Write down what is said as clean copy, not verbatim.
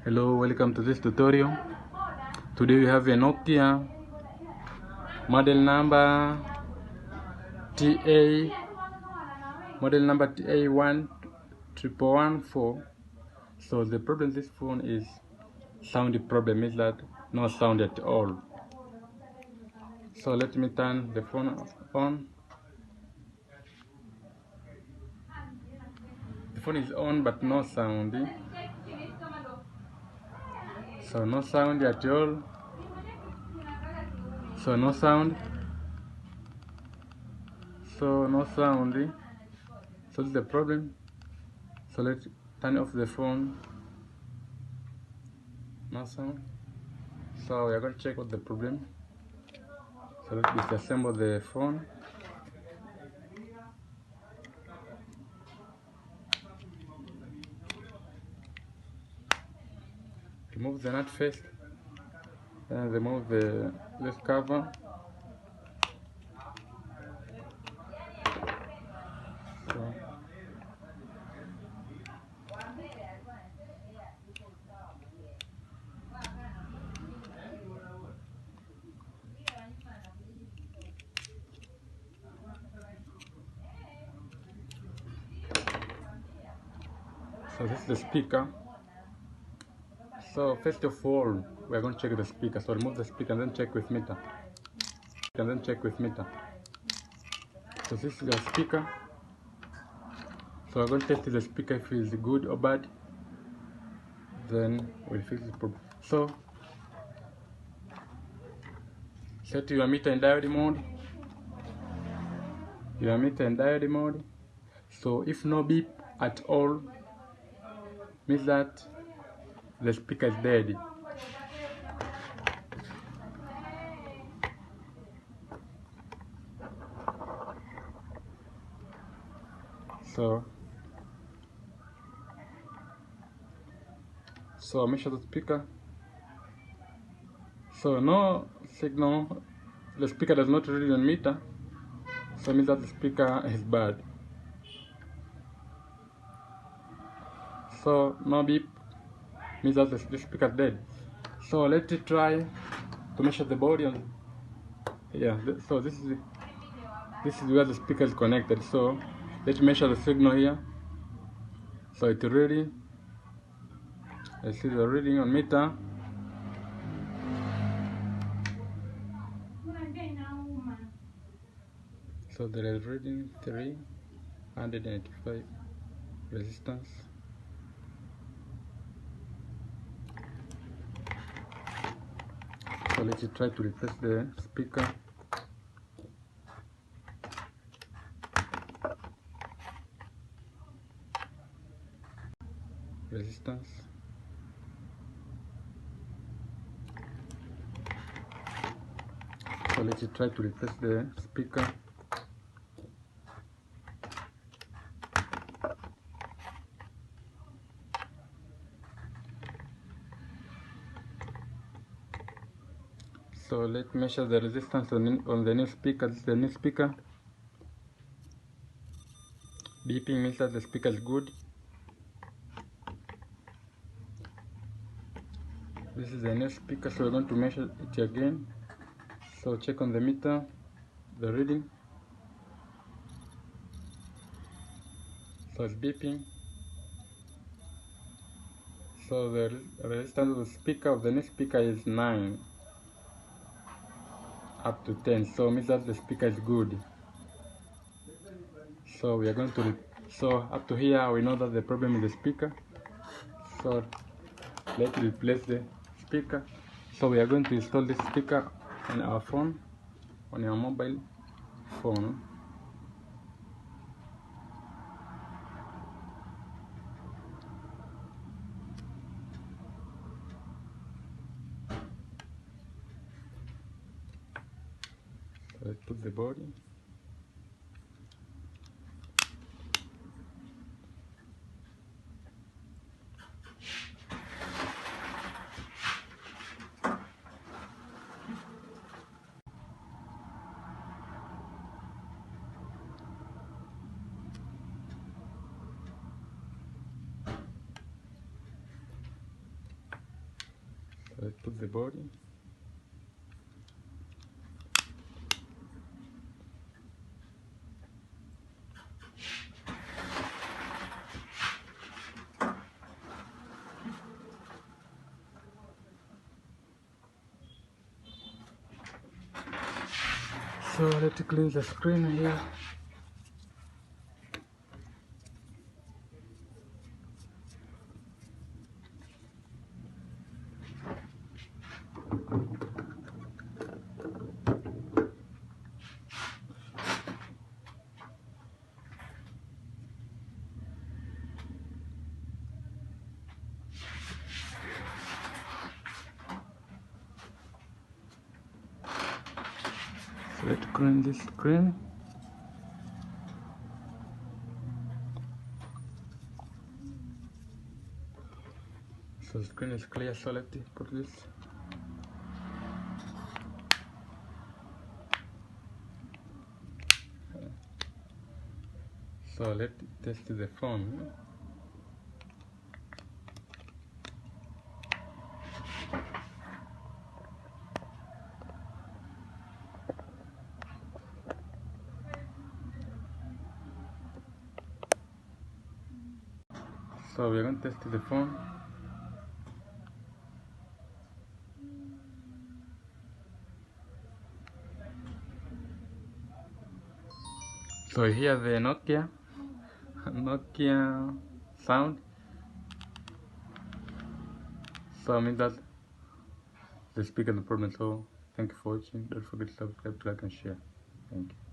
Hello, welcome to this tutorial. Today we have a Nokia model number TA-1114. So the problem with this phone is sound problem, is that no sound at all. So let me turn the phone on. The phone is on but no sound. So no sound at all. So no sound. So no sound. So this is the problem. So let's turn off the phone. No sound. So we are going to check what the problem. So let's disassemble the phone. Remove the nut first, then remove the left cover. So this is the speaker. So first of all, we are going to check the speaker. So remove the speaker and then check with meter. So this is the speaker. So we're going to test the speaker if it's good or bad. Then we'll fix the problem. So set your meter in diode mode. So if no beep at all, means that the speaker is dead. So measure the speaker. So no signal, the speaker does not read on meter, so means that the speaker is bad. So no beep means that the speaker is dead. So let's try to measure the body. So this is where the speaker is connected. So let's measure the signal here. So it's reading. I see the reading on meter. So there is reading 385 resistance. So let's try to replace the speaker. Resistance. So let's try to replace the speaker. So let's measure the resistance on the new speaker. This is the new speaker. Beeping means that the speaker is good. This is the new speaker, so we're going to measure it again. So check on the meter, the reading. So it's beeping. So the resistance of the speaker of the new speaker is 9 up to 10. So it means that the speaker is good. So we are going to up to here we know that the problem is the speaker. So let's replace the speaker. So we are going to install this speaker on our phone, on your mobile phone. So let's put the body. So let's put the body. So let's clean the screen here. So let's clean this screen. So the screen is clear, so let's put this. So let's test the phone. So we're going to test the phone. So here the Nokia sound. So I mean that the speaker no problem. So thank you for watching. Don't forget to subscribe, like and share. Thank you.